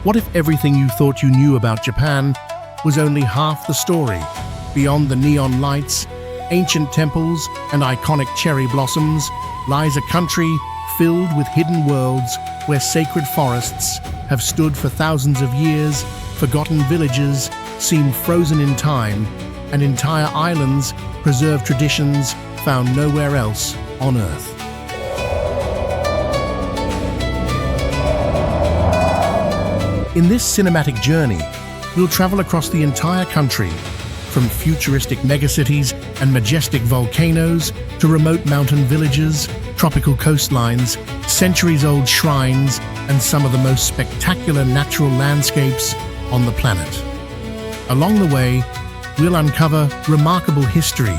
What if everything you thought you knew about Japan was only half the story? Beyond the neon lights, ancient temples, and iconic cherry blossoms lies a country filled with hidden worlds where sacred forests have stood for thousands of years, forgotten villages seem frozen in time, and entire islands preserve traditions found nowhere else on Earth. In this cinematic journey, we'll travel across the entire country, from futuristic megacities and majestic volcanoes to remote mountain villages, tropical coastlines, centuries-old shrines, and some of the most spectacular natural landscapes on the planet. Along the way, we'll uncover remarkable history,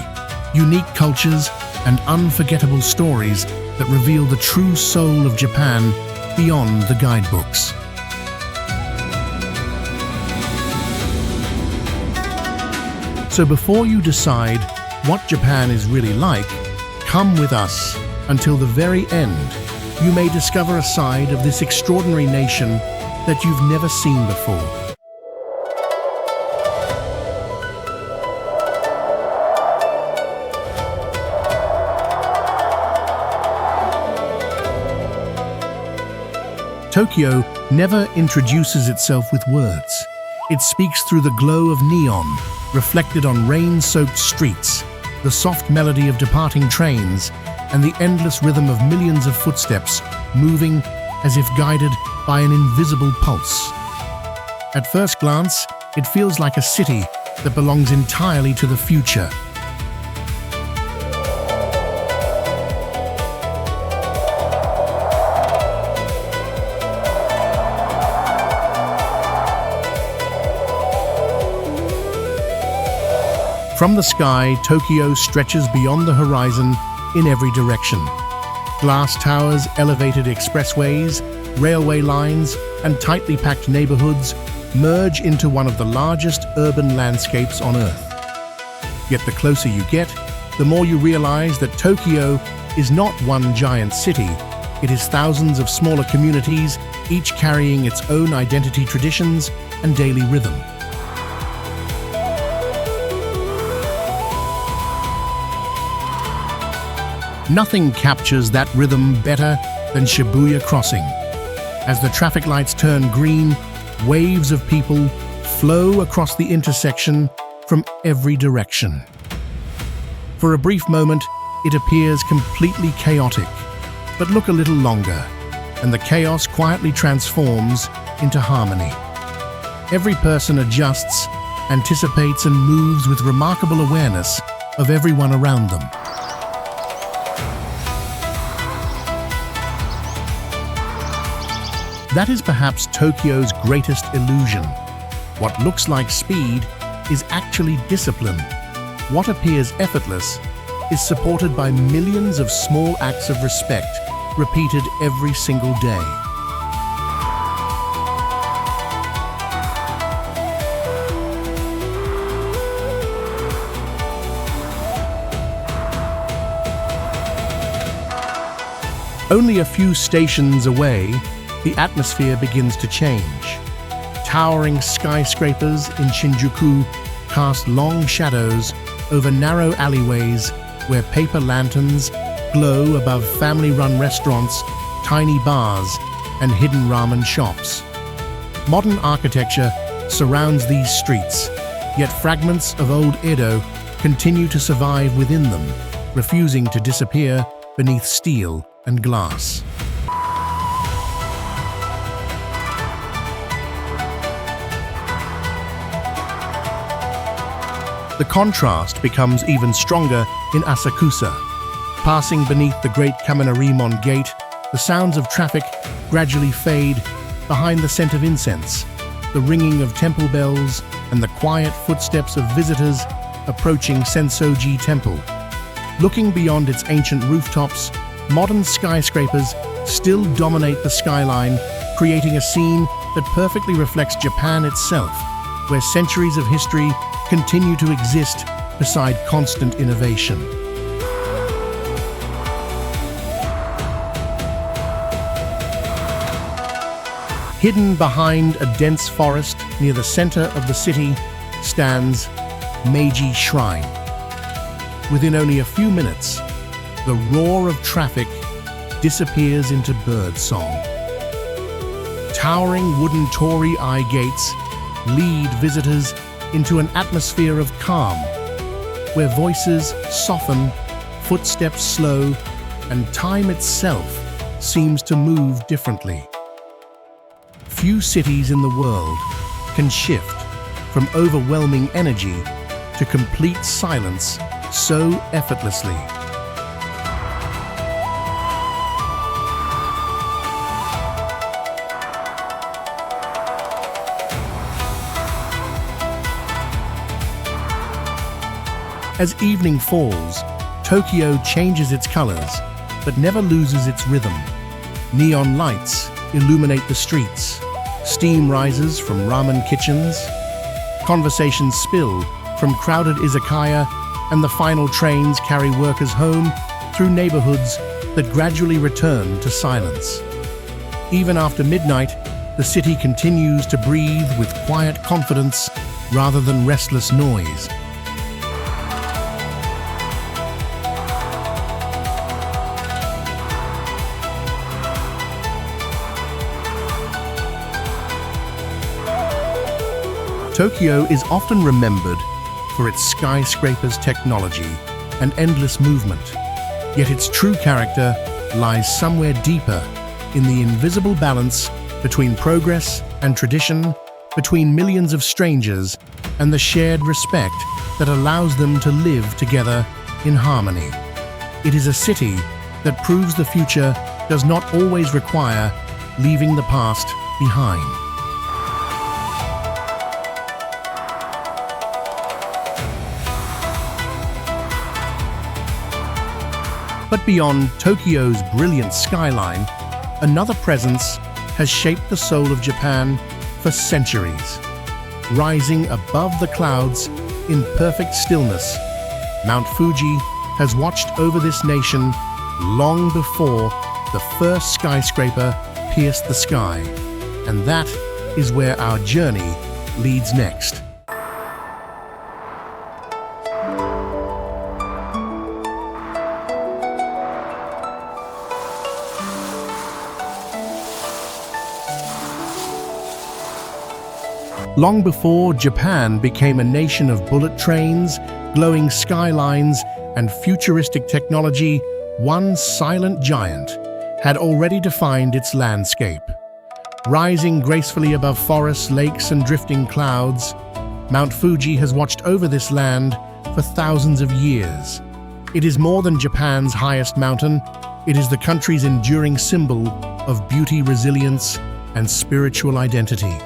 unique cultures, and unforgettable stories that reveal the true soul of Japan beyond the guidebooks. So before you decide what Japan is really like, come with us until the very end. You may discover a side of this extraordinary nation that you've never seen before. Tokyo never introduces itself with words. It speaks through the glow of neon, reflected on rain-soaked streets, the soft melody of departing trains, and the endless rhythm of millions of footsteps moving as if guided by an invisible pulse. At first glance, it feels like a city that belongs entirely to the future. From the sky, Tokyo stretches beyond the horizon in every direction. Glass towers, elevated expressways, railway lines, and tightly packed neighborhoods merge into one of the largest urban landscapes on Earth. Yet the closer you get, the more you realize that Tokyo is not one giant city. It is thousands of smaller communities, each carrying its own identity, traditions, and daily rhythm. Nothing captures that rhythm better than Shibuya Crossing. As the traffic lights turn green, waves of people flow across the intersection from every direction. For a brief moment, it appears completely chaotic, but look a little longer, and the chaos quietly transforms into harmony. Every person adjusts, anticipates, and moves with remarkable awareness of everyone around them. That is perhaps Tokyo's greatest illusion. What looks like speed is actually discipline. What appears effortless is supported by millions of small acts of respect, repeated every single day. Only a few stations away, the atmosphere begins to change. Towering skyscrapers in Shinjuku cast long shadows over narrow alleyways where paper lanterns glow above family-run restaurants, tiny bars, and hidden ramen shops. Modern architecture surrounds these streets, yet fragments of old Edo continue to survive within them, refusing to disappear beneath steel and glass. The contrast becomes even stronger in Asakusa. Passing beneath the great Kaminarimon Gate, the sounds of traffic gradually fade behind the scent of incense, the ringing of temple bells, and the quiet footsteps of visitors approaching Sensoji Temple. Looking beyond its ancient rooftops, modern skyscrapers still dominate the skyline, creating a scene that perfectly reflects Japan itself, where centuries of history continue to exist beside constant innovation. Hidden behind a dense forest near the center of the city stands Meiji Shrine. Within only a few minutes, the roar of traffic disappears into bird song. Towering wooden torii gates lead visitors into an atmosphere of calm, where voices soften, footsteps slow, and time itself seems to move differently. Few cities in the world can shift from overwhelming energy to complete silence so effortlessly. As evening falls, Tokyo changes its colors, but never loses its rhythm. Neon lights illuminate the streets, steam rises from ramen kitchens, conversations spill from crowded izakaya, and the final trains carry workers home through neighborhoods that gradually return to silence. Even after midnight, the city continues to breathe with quiet confidence rather than restless noise. Tokyo is often remembered for its skyscrapers technology and endless movement, yet its true character lies somewhere deeper in the invisible balance between progress and tradition, between millions of strangers and the shared respect that allows them to live together in harmony. It is a city that proves the future does not always require leaving the past behind. But beyond Tokyo's brilliant skyline, another presence has shaped the soul of Japan for centuries. Rising above the clouds in perfect stillness, Mount Fuji has watched over this nation long before the first skyscraper pierced the sky. And that is where our journey leads next. Long before Japan became a nation of bullet trains, glowing skylines, and futuristic technology, one silent giant had already defined its landscape. Rising gracefully above forests, lakes, and drifting clouds, Mount Fuji has watched over this land for thousands of years. It is more than Japan's highest mountain. It is the country's enduring symbol of beauty, resilience, and spiritual identity.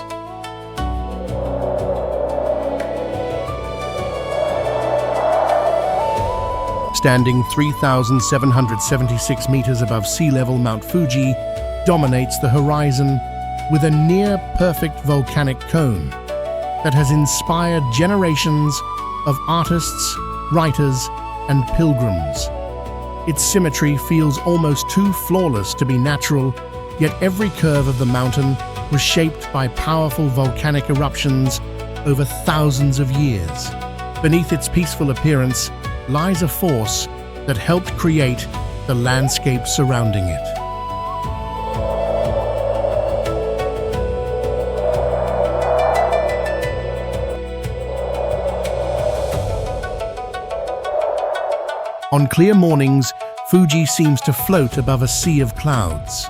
Standing 3,776 meters above sea level, Mount Fuji dominates the horizon with a near-perfect volcanic cone that has inspired generations of artists, writers, and pilgrims. Its symmetry feels almost too flawless to be natural, yet every curve of the mountain was shaped by powerful volcanic eruptions over thousands of years. Beneath its peaceful appearance lies a force that helped create the landscape surrounding it. On clear mornings, Fuji seems to float above a sea of clouds.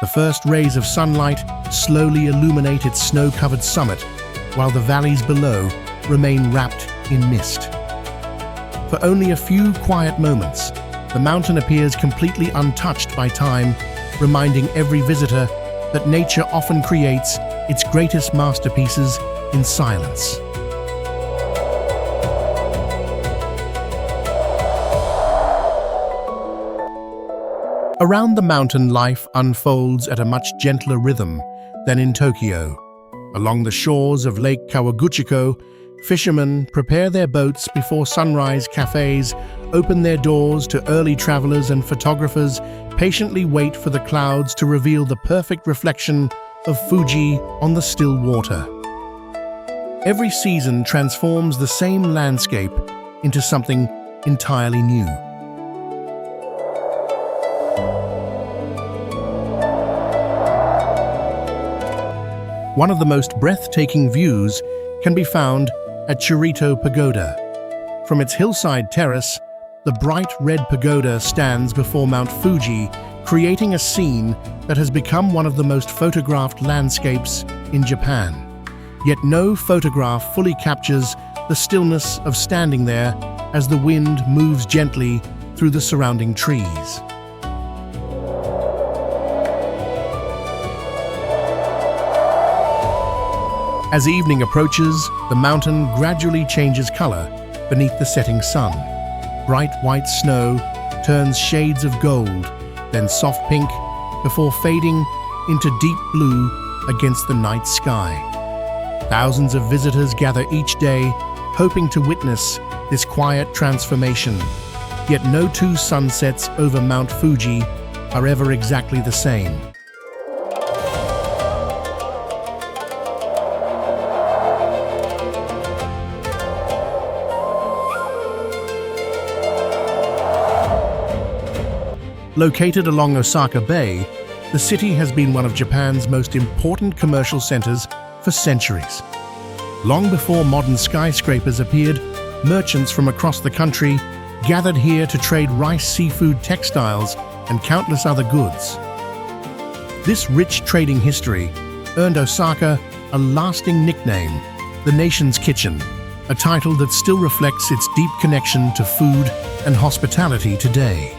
The first rays of sunlight slowly illuminate its snow-covered summit, while the valleys below remain wrapped in mist. For only a few quiet moments, the mountain appears completely untouched by time, reminding every visitor that nature often creates its greatest masterpieces in silence. Around the mountain, life unfolds at a much gentler rhythm than in Tokyo. Along the shores of Lake Kawaguchiko, fishermen prepare their boats before sunrise. Cafes open their doors to early travelers, and photographers patiently wait for the clouds to reveal the perfect reflection of Fuji on the still water. Every season transforms the same landscape into something entirely new. One of the most breathtaking views can be found at Shirito Pagoda. From its hillside terrace, the bright red pagoda stands before Mount Fuji, creating a scene that has become one of the most photographed landscapes in Japan. Yet no photograph fully captures the stillness of standing there as the wind moves gently through the surrounding trees. As evening approaches, the mountain gradually changes color beneath the setting sun. Bright white snow turns shades of gold, then soft pink, before fading into deep blue against the night sky. Thousands of visitors gather each day, hoping to witness this quiet transformation. Yet no two sunsets over Mount Fuji are ever exactly the same. Located along Osaka Bay, the city has been one of Japan's most important commercial centers for centuries. Long before modern skyscrapers appeared, merchants from across the country gathered here to trade rice, seafood, textiles, and countless other goods. This rich trading history earned Osaka a lasting nickname, the nation's kitchen, a title that still reflects its deep connection to food and hospitality today.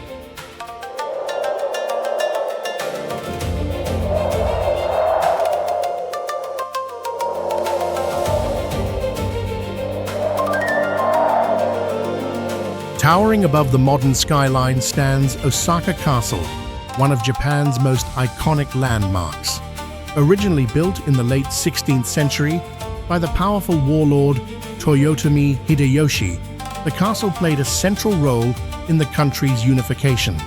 Towering above the modern skyline stands Osaka Castle, one of Japan's most iconic landmarks. Originally built in the late 16th century by the powerful warlord Toyotomi Hideyoshi, the castle played a central role in the country's unification.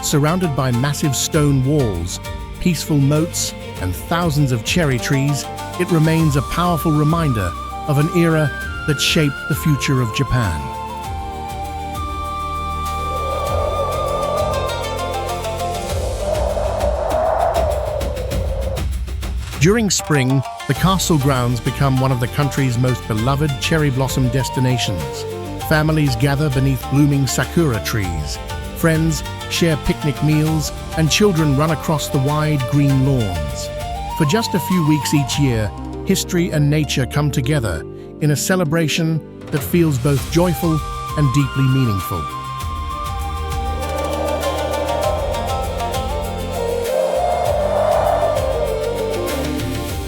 Surrounded by massive stone walls, peaceful moats, and thousands of cherry trees, it remains a powerful reminder of an era that shaped the future of Japan. During spring, the castle grounds become one of the country's most beloved cherry blossom destinations. Families gather beneath blooming sakura trees, friends share picnic meals, and children run across the wide green lawns. For just a few weeks each year, history and nature come together in a celebration that feels both joyful and deeply meaningful.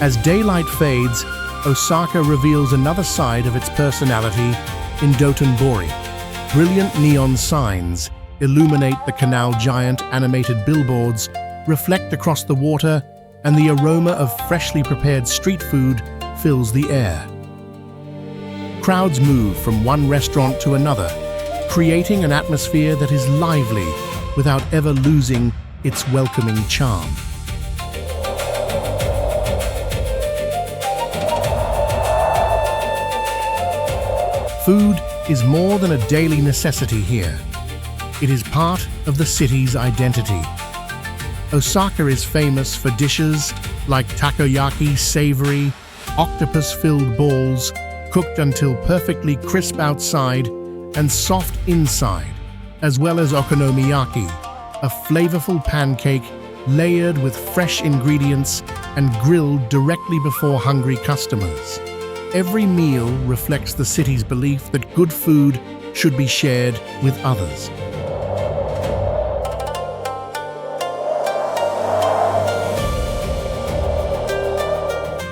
As daylight fades, Osaka reveals another side of its personality in Dotonbori. Brilliant neon signs illuminate the canal, giant animated billboards reflect across the water, and the aroma of freshly prepared street food fills the air. Crowds move from one restaurant to another, creating an atmosphere that is lively without ever losing its welcoming charm. Food is more than a daily necessity here. It is part of the city's identity. Osaka is famous for dishes like takoyaki, savory, octopus-filled balls, cooked until perfectly crisp outside and soft inside, as well as okonomiyaki, a flavorful pancake layered with fresh ingredients and grilled directly before hungry customers. Every meal reflects the city's belief that good food should be shared with others.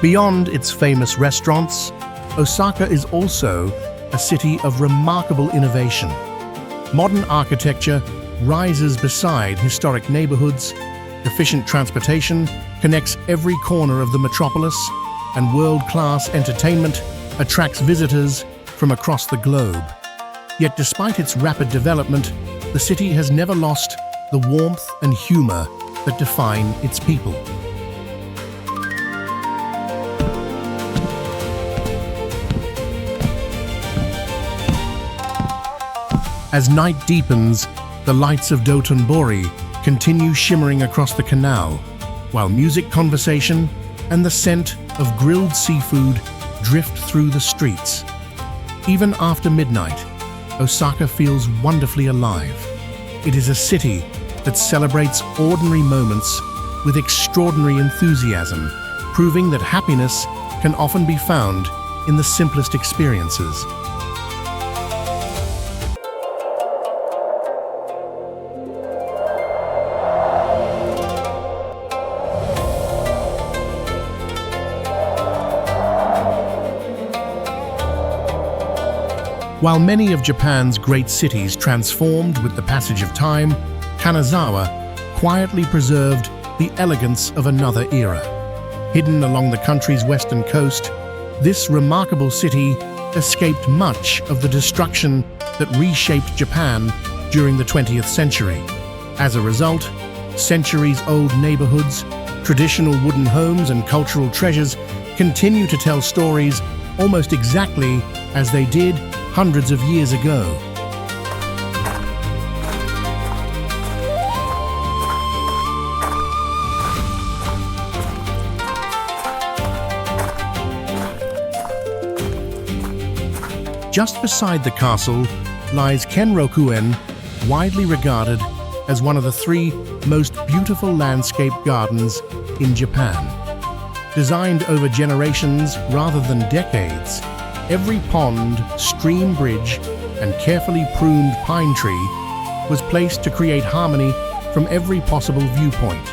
Beyond its famous restaurants, Osaka is also a city of remarkable innovation. Modern architecture rises beside historic neighborhoods, efficient transportation connects every corner of the metropolis, and world-class entertainment attracts visitors from across the globe. Yet despite its rapid development, the city has never lost the warmth and humor that define its people. As night deepens, the lights of Dotonbori continue shimmering across the canal, while music, conversation, and the scent of grilled seafood drift through the streets. Even after midnight, Osaka feels wonderfully alive. It is a city that celebrates ordinary moments with extraordinary enthusiasm, proving that happiness can often be found in the simplest experiences. While many of Japan's great cities transformed with the passage of time, Kanazawa quietly preserved the elegance of another era. Hidden along the country's western coast, this remarkable city escaped much of the destruction that reshaped Japan during the 20th century. As a result, centuries-old neighborhoods, traditional wooden homes, and cultural treasures continue to tell stories almost exactly as they did hundreds of years ago. Just beside the castle lies Kenrokuen, widely regarded as one of the 3 most beautiful landscape gardens in Japan. Designed over generations rather than decades, every pond, stream, bridge, and carefully pruned pine tree was placed to create harmony from every possible viewpoint.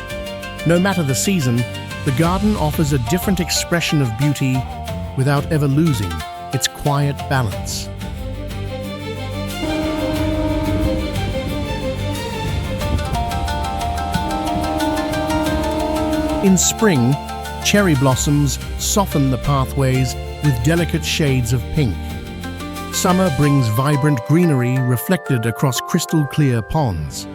No matter the season, the garden offers a different expression of beauty without ever losing its quiet balance. In spring, cherry blossoms soften the pathways with delicate shades of pink. Summer brings vibrant greenery reflected across crystal-clear ponds.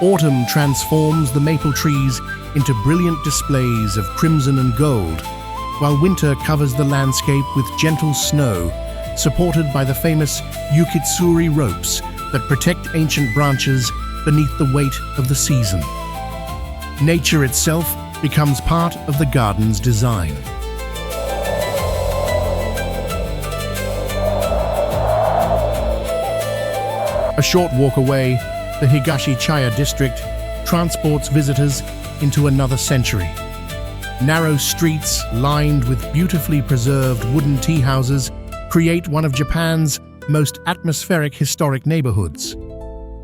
Autumn transforms the maple trees into brilliant displays of crimson and gold, while winter covers the landscape with gentle snow, supported by the famous Yukitsuri ropes that protect ancient branches beneath the weight of the season. Nature itself becomes part of the garden's design. A short walk away, the Higashichaya district transports visitors into another century. Narrow streets lined with beautifully preserved wooden tea houses create one of Japan's most atmospheric historic neighborhoods.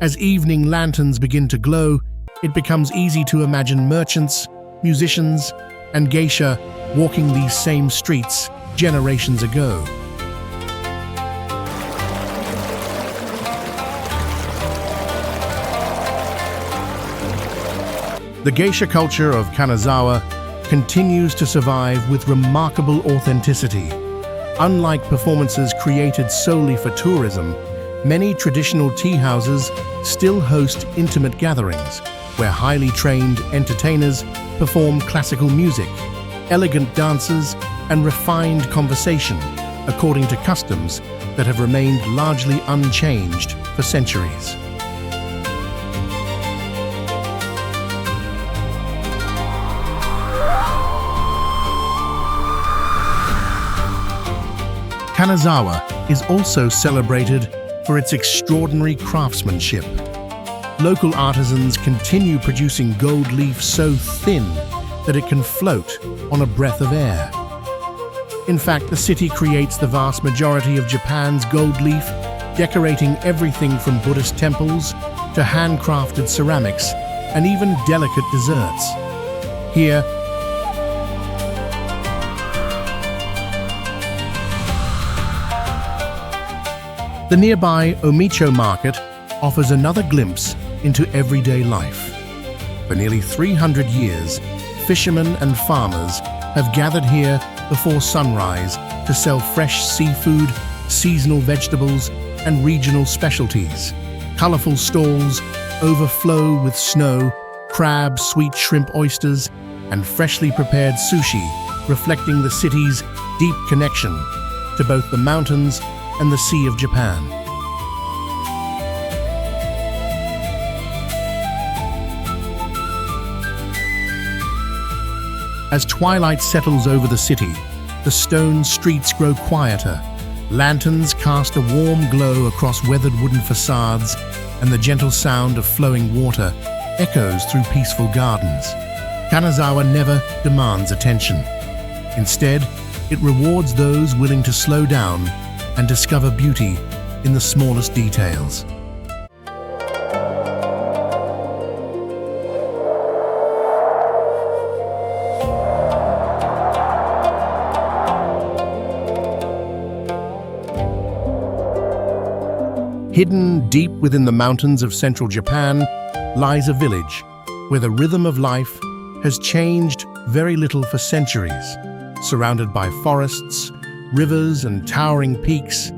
As evening lanterns begin to glow, it becomes easy to imagine merchants, musicians, and geisha walking these same streets generations ago. The geisha culture of Kanazawa continues to survive with remarkable authenticity. Unlike performances created solely for tourism, many traditional tea houses still host intimate gatherings where highly trained entertainers perform classical music, elegant dances, and refined conversation according to customs that have remained largely unchanged for centuries. Kanazawa is also celebrated for its extraordinary craftsmanship. Local artisans continue producing gold leaf so thin that it can float on a breath of air. In fact, the city creates the vast majority of Japan's gold leaf, decorating everything from Buddhist temples to handcrafted ceramics and even delicate desserts. Here, the nearby Omicho market offers another glimpse into everyday life. For nearly 300 years, fishermen and farmers have gathered here before sunrise to sell fresh seafood, seasonal vegetables, and regional specialties. Colorful stalls overflow with snow, crabs, sweet shrimp, oysters, and freshly prepared sushi, reflecting the city's deep connection to both the mountains and the Sea of Japan. As twilight settles over the city, the stone streets grow quieter. Lanterns cast a warm glow across weathered wooden facades, and the gentle sound of flowing water echoes through peaceful gardens. Kanazawa never demands attention. Instead, it rewards those willing to slow down and discover beauty in the smallest details. Hidden deep within the mountains of central Japan lies a village where the rhythm of life has changed very little for centuries. Surrounded by forests, rivers, and towering peaks,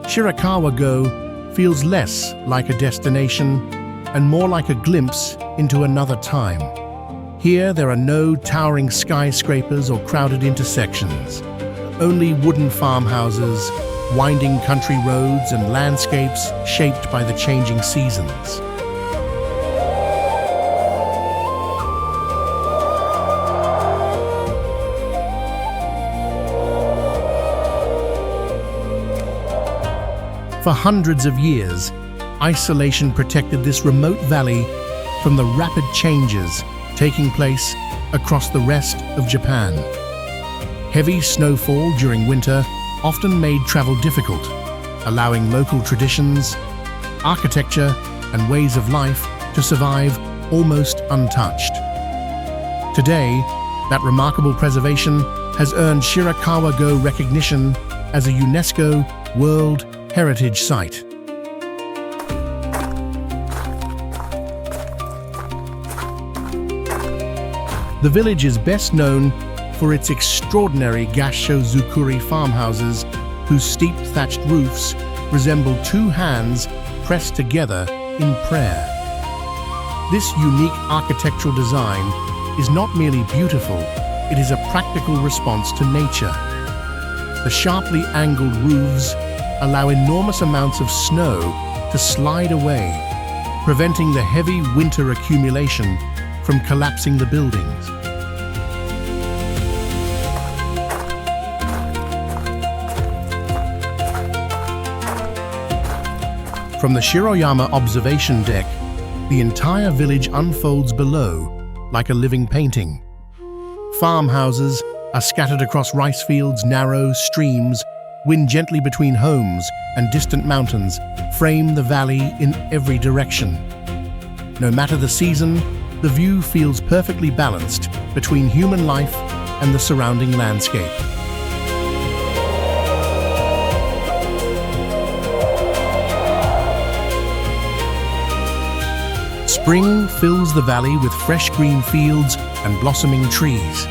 Shirakawa-go feels less like a destination and more like a glimpse into another time. Here, there are no towering skyscrapers or crowded intersections, only wooden farmhouses, winding country roads, and landscapes shaped by the changing seasons. For hundreds of years, isolation protected this remote valley from the rapid changes taking place across the rest of Japan. Heavy snowfall during winter often made travel difficult, allowing local traditions, architecture, and ways of life to survive almost untouched. Today, that remarkable preservation has earned Shirakawa-go recognition as a UNESCO World Heritage Site. The village is best known for its extraordinary gassho-zukuri farmhouses whose steep thatched roofs resemble two hands pressed together in prayer. This unique architectural design is not merely beautiful, it is a practical response to nature. The sharply angled roofs allow enormous amounts of snow to slide away, preventing the heavy winter accumulation from collapsing the buildings. From the Shiroyama observation deck, the entire village unfolds below like a living painting. Farmhouses are scattered across rice fields, narrow streams wind gently between homes, and distant mountains frame the valley in every direction. No matter the season, the view feels perfectly balanced between human life and the surrounding landscape. Spring fills the valley with fresh green fields and blossoming trees.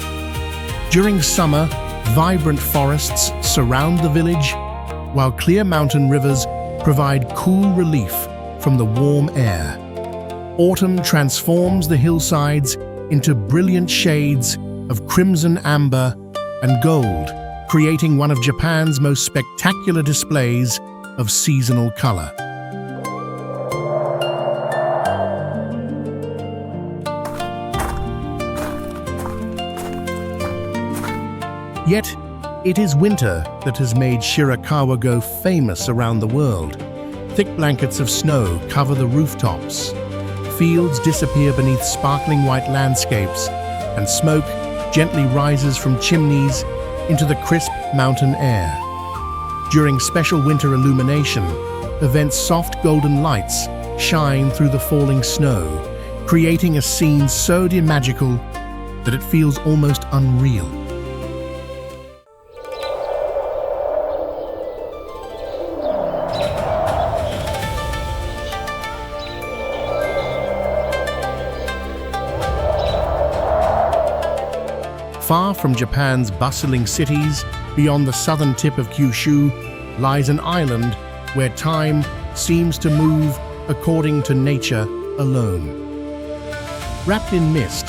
During summer, vibrant forests surround the village, while clear mountain rivers provide cool relief from the warm air. Autumn transforms the hillsides into brilliant shades of crimson, amber, and gold, creating one of Japan's most spectacular displays of seasonal color. Yet, it is winter that has made Shirakawa-go famous around the world. Thick blankets of snow cover the rooftops. Fields disappear beneath sparkling white landscapes, and smoke gently rises from chimneys into the crisp mountain air. During special winter illumination, events soft golden lights shine through the falling snow, creating a scene so magical that it feels almost unreal. Far from Japan's bustling cities, beyond the southern tip of Kyushu, lies an island where time seems to move according to nature alone. Wrapped in mist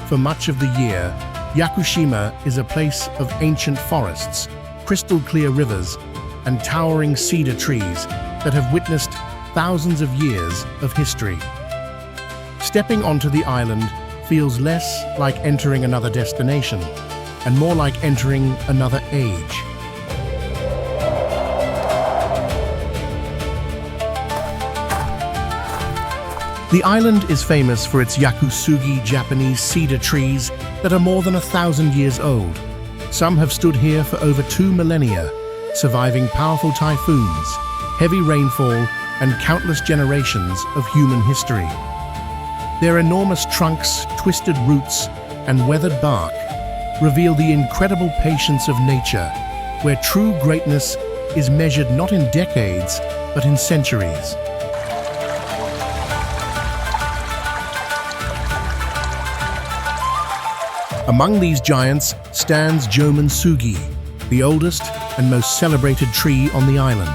for much of the year, Yakushima is a place of ancient forests, crystal-clear rivers, and towering cedar trees that have witnessed thousands of years of history. Stepping onto the island feels less like entering another destination and more like entering another age. The island is famous for its yakusugi Japanese cedar trees that are more than 1,000 years old. Some have stood here for over 2 millennia, surviving powerful typhoons, heavy rainfall, and countless generations of human history. Their enormous trunks, twisted roots, and weathered bark reveal the incredible patience of nature, where true greatness is measured not in decades, but in centuries. Among these giants stands Jomonsugi, the oldest and most celebrated tree on the island.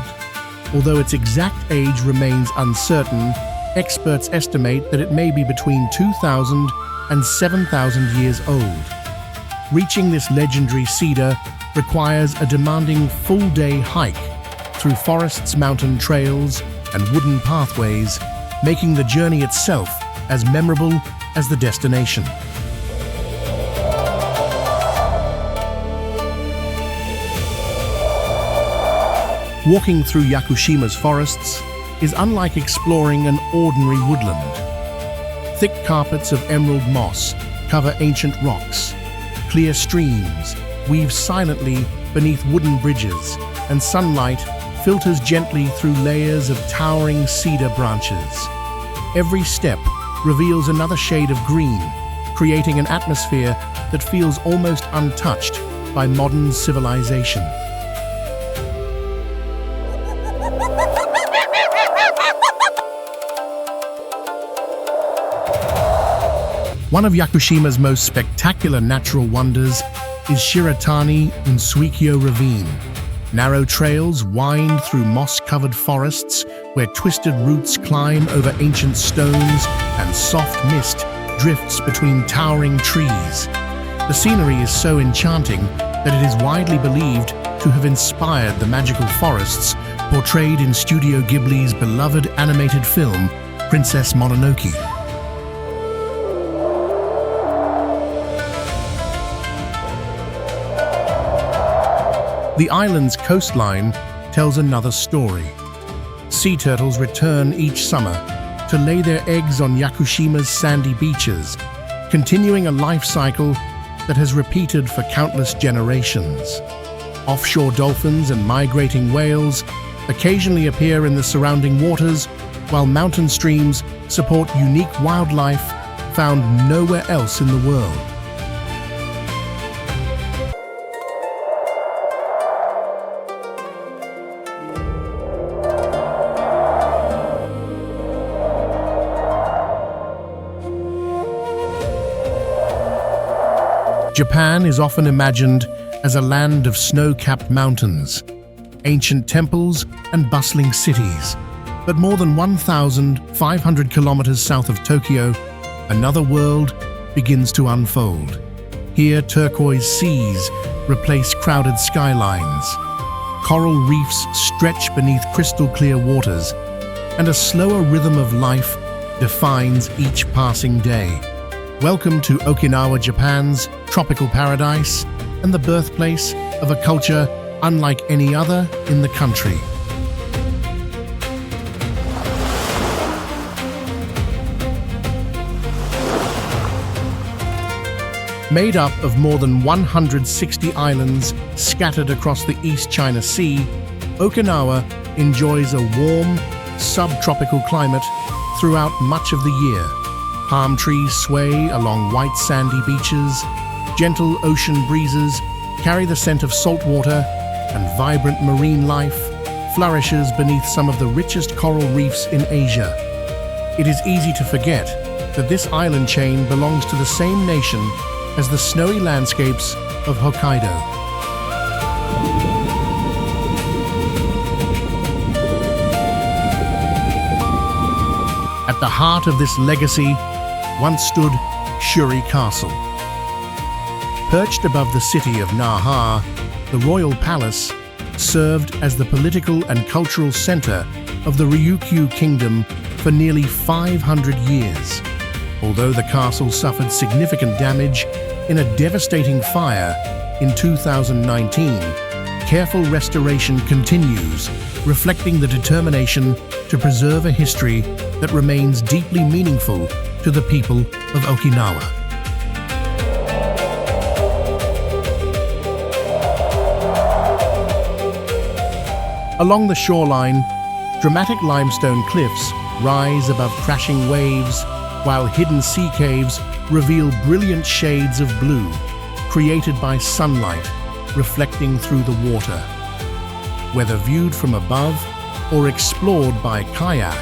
Although its exact age remains uncertain, experts estimate that it may be between 2,000 and 7,000 years old. Reaching this legendary cedar requires a demanding full-day hike through forests, mountain trails, and wooden pathways, making the journey itself as memorable as the destination. Walking through Yakushima's forests is unlike exploring an ordinary woodland. Thick carpets of emerald moss cover ancient rocks. Clear streams weave silently beneath wooden bridges, and sunlight filters gently through layers of towering cedar branches. Every step reveals another shade of green, creating an atmosphere that feels almost untouched by modern civilization. One of Yakushima's most spectacular natural wonders is Shiratani-in-Suikyo Ravine. Narrow trails wind through moss-covered forests where twisted roots climb over ancient stones and soft mist drifts between towering trees. The scenery is so enchanting that it is widely believed to have inspired the magical forests portrayed in Studio Ghibli's beloved animated film, Princess Mononoke. The island's coastline tells another story. Sea turtles return each summer to lay their eggs on Yakushima's sandy beaches, continuing a life cycle that has repeated for countless generations. Offshore dolphins and migrating whales occasionally appear in the surrounding waters, while mountain streams support unique wildlife found nowhere else in the world. Japan is often imagined as a land of snow-capped mountains, ancient temples, and bustling cities. But more than 1,500 kilometers south of Tokyo, another world begins to unfold. Here, turquoise seas replace crowded skylines. Coral reefs stretch beneath crystal-clear waters, and a slower rhythm of life defines each passing day. Welcome to Okinawa, Japan's tropical paradise and the birthplace of a culture unlike any other in the country. Made up of more than 160 islands scattered across the East China Sea, Okinawa enjoys a warm, subtropical climate throughout much of the year. Palm trees sway along white sandy beaches, gentle ocean breezes carry the scent of salt water, and vibrant marine life flourishes beneath some of the richest coral reefs in Asia. It is easy to forget that this island chain belongs to the same nation as the snowy landscapes of Hokkaido. At the heart of this legacy once stood Shuri Castle. Perched above the city of Naha, the royal palace served as the political and cultural center of the Ryukyu Kingdom for nearly 500 years. Although the castle suffered significant damage in a devastating fire in 2019, careful restoration continues, reflecting the determination to preserve a history that remains deeply meaningful to the people of Okinawa. Along the shoreline, dramatic limestone cliffs rise above crashing waves, while hidden sea caves reveal brilliant shades of blue, created by sunlight reflecting through the water. Whether viewed from above or explored by kayak,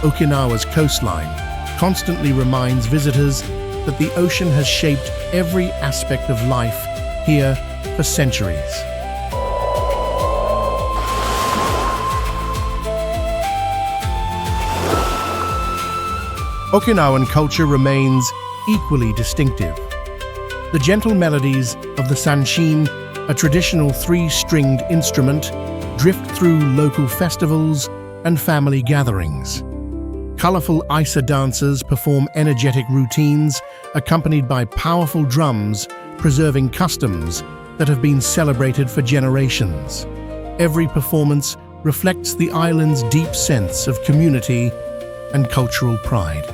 Okinawa's coastline constantly reminds visitors that the ocean has shaped every aspect of life here for centuries. Okinawan culture remains equally distinctive. The gentle melodies of the sanshin, a traditional three-stringed instrument, drift through local festivals and family gatherings. Colorful Isa dancers perform energetic routines accompanied by powerful drums, preserving customs that have been celebrated for generations. Every performance reflects the island's deep sense of community and cultural pride.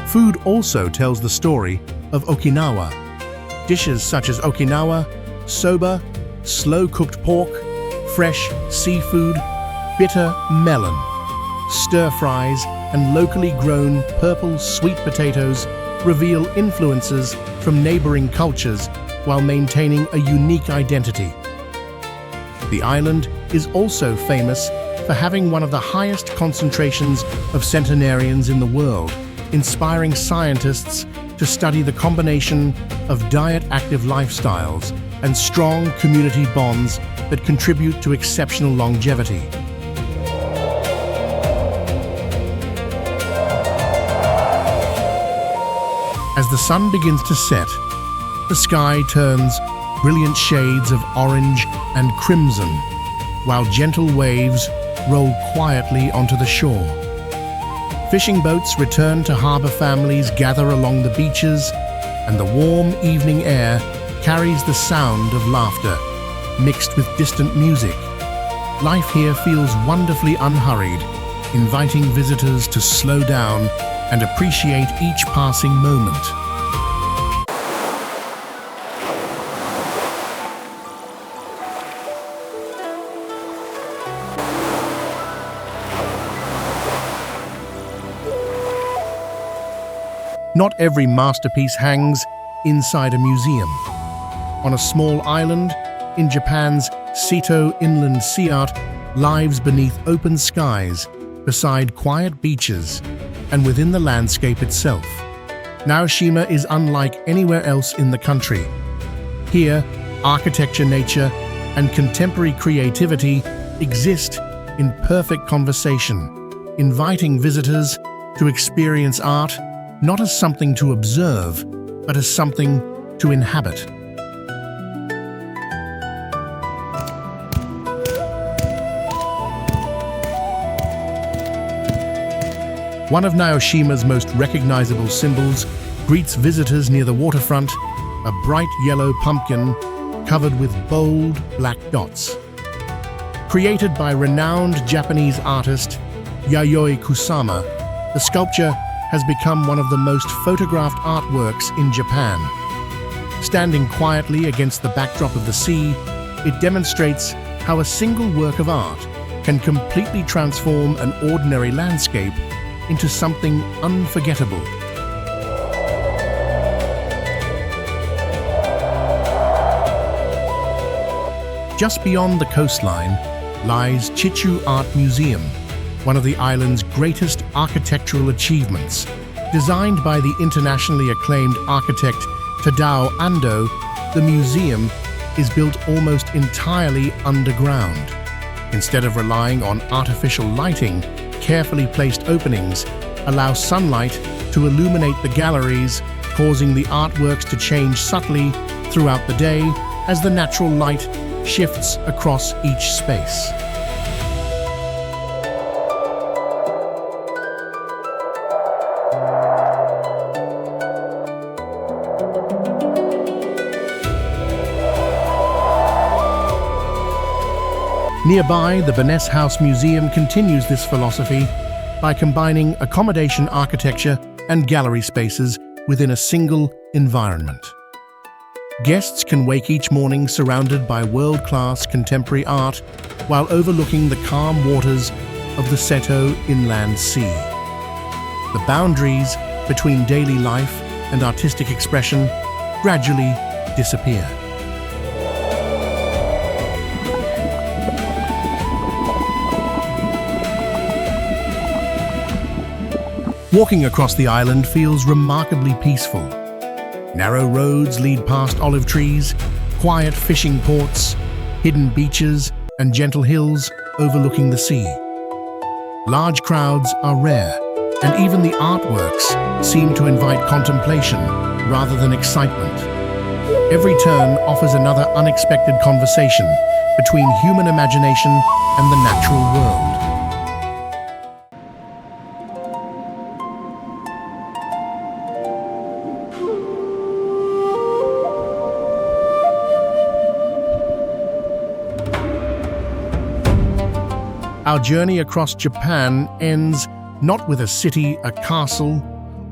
Food also tells the story of Okinawa. Dishes such as Okinawa, soba, slow-cooked pork, fresh seafood, bitter melon, stir-fries, and locally grown purple sweet potatoes reveal influences from neighboring cultures while maintaining a unique identity. The island is also famous for having one of the highest concentrations of centenarians in the world, inspiring scientists to study the combination of diet-active lifestyles and strong community bonds that contribute to exceptional longevity. As the sun begins to set, the sky turns brilliant shades of orange and crimson, while gentle waves roll quietly onto the shore. Fishing boats return to harbor, families gather along the beaches, and the warm evening air carries the sound of laughter, mixed with distant music. Life here feels wonderfully unhurried, inviting visitors to slow down and appreciate each passing moment. Not every masterpiece hangs inside a museum. On a small island in Japan's Shinto inland sea art lives beneath open skies, beside quiet beaches, and within the landscape itself. Naoshima is unlike anywhere else in the country. Here, architecture, nature, and contemporary creativity exist in perfect conversation, inviting visitors to experience art not as something to observe, but as something to inhabit. One of Naoshima's most recognizable symbols greets visitors near the waterfront, a bright yellow pumpkin covered with bold black dots. Created by renowned Japanese artist Yayoi Kusama, the sculpture has become one of the most photographed artworks in Japan. Standing quietly against the backdrop of the sea, it demonstrates how a single work of art can completely transform an ordinary landscape into something unforgettable. Just beyond the coastline lies Chichu Art Museum, one of the island's greatest architectural achievements. Designed by the internationally acclaimed architect Tadao Ando, the museum is built almost entirely underground. Instead of relying on artificial lighting, carefully placed openings allow sunlight to illuminate the galleries, causing the artworks to change subtly throughout the day as the natural light shifts across each space. Nearby, the Benes House Museum continues this philosophy by combining accommodation architecture and gallery spaces within a single environment. Guests can wake each morning surrounded by world-class contemporary art while overlooking the calm waters of the Seto Inland Sea. The boundaries between daily life and artistic expression gradually disappear. Walking across the island feels remarkably peaceful. Narrow roads lead past olive trees, quiet fishing ports, hidden beaches, and gentle hills overlooking the sea. Large crowds are rare, and even the artworks seem to invite contemplation rather than excitement. Every turn offers another unexpected conversation between human imagination and the natural world. Our journey across Japan ends not with a city, a castle,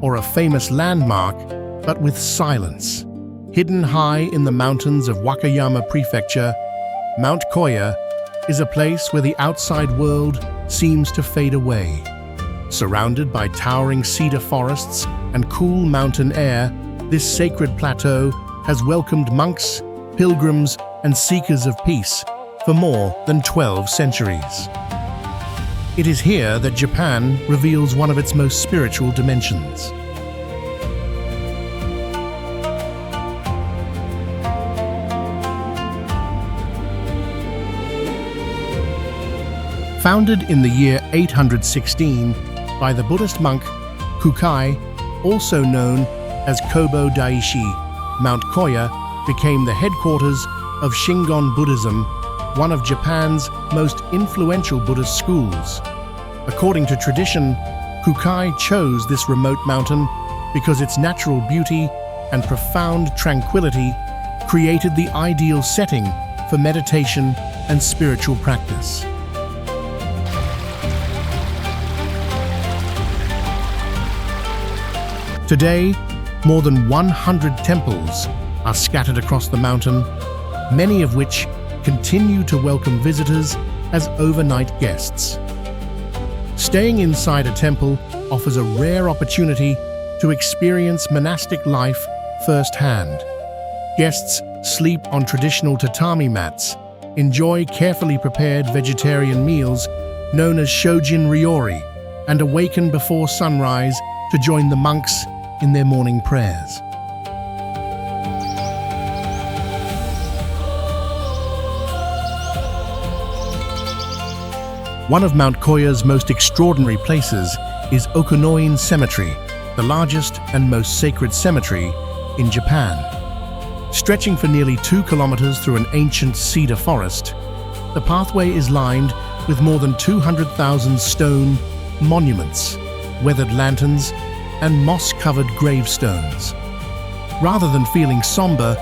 or a famous landmark, but with silence. Hidden high in the mountains of Wakayama Prefecture, Mount Koya is a place where the outside world seems to fade away. Surrounded by towering cedar forests and cool mountain air, this sacred plateau has welcomed monks, pilgrims, and seekers of peace for more than 12 centuries. It is here that Japan reveals one of its most spiritual dimensions. Founded in the year 816 by the Buddhist monk Kukai, also known as Kobo Daishi, Mount Koya became the headquarters of Shingon Buddhism, one of Japan's most influential Buddhist schools. According to tradition, Kukai chose this remote mountain because its natural beauty and profound tranquility created the ideal setting for meditation and spiritual practice. Today, more than 100 temples are scattered across the mountain, many of which continue to welcome visitors as overnight guests. Staying inside a temple offers a rare opportunity to experience monastic life firsthand. Guests sleep on traditional tatami mats, enjoy carefully prepared vegetarian meals known as shojin ryori, and awaken before sunrise to join the monks in their morning prayers. One of Mount Koya's most extraordinary places is Okinawa Cemetery, the largest and most sacred cemetery in Japan. Stretching for nearly 2 kilometers through an ancient cedar forest, the pathway is lined with more than 200,000 stone monuments, weathered lanterns, and moss-covered gravestones. Rather than feeling somber,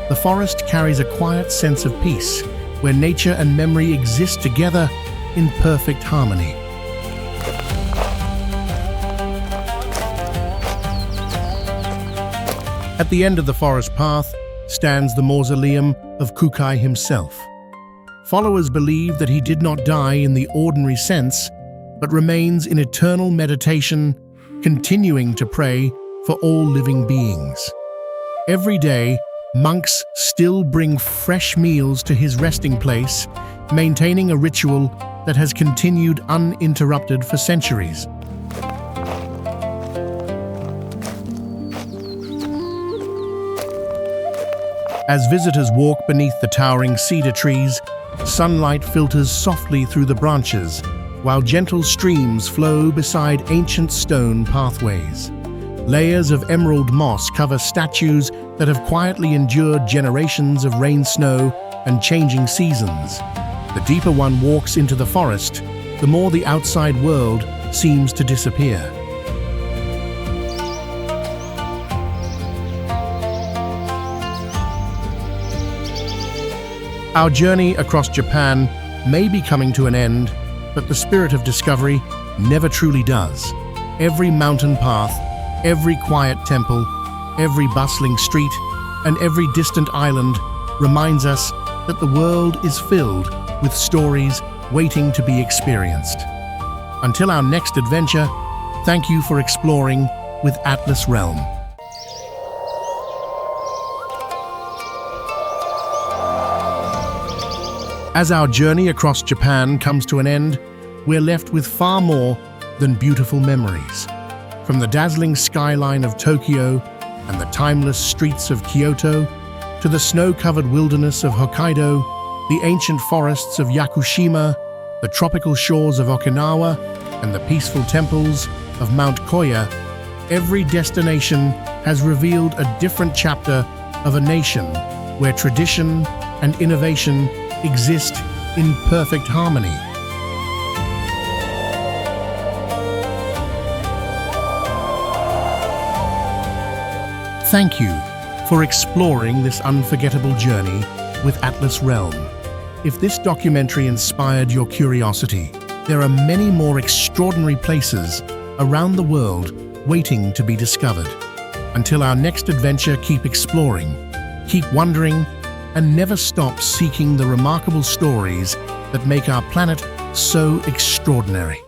the forest carries a quiet sense of peace, where nature and memory exist together in perfect harmony. At the end of the forest path stands the mausoleum of Kukai himself. Followers believe that he did not die in the ordinary sense, but remains in eternal meditation, continuing to pray for all living beings. Every day, monks still bring fresh meals to his resting place, maintaining a ritual that has continued uninterrupted for centuries. As visitors walk beneath the towering cedar trees, sunlight filters softly through the branches, while gentle streams flow beside ancient stone pathways. Layers of emerald moss cover statues that have quietly endured generations of rain, snow, and changing seasons. The deeper one walks into the forest, the more the outside world seems to disappear. Our journey across Japan may be coming to an end, but the spirit of discovery never truly does. Every mountain path, every quiet temple, every bustling street, and every distant island reminds us that the world is filled with stories waiting to be experienced. Until our next adventure, thank you for exploring with Atlas Realm. As our journey across Japan comes to an end, we're left with far more than beautiful memories. From the dazzling skyline of Tokyo and the timeless streets of Kyoto, to the snow-covered wilderness of Hokkaido, the ancient forests of Yakushima, the tropical shores of Okinawa, and the peaceful temples of Mount Koya, every destination has revealed a different chapter of a nation where tradition and innovation exist in perfect harmony. Thank you for exploring this unforgettable journey with Atlas Realm. If this documentary inspired your curiosity, there are many more extraordinary places around the world waiting to be discovered. Until our next adventure, keep exploring, keep wondering, and never stop seeking the remarkable stories that make our planet so extraordinary.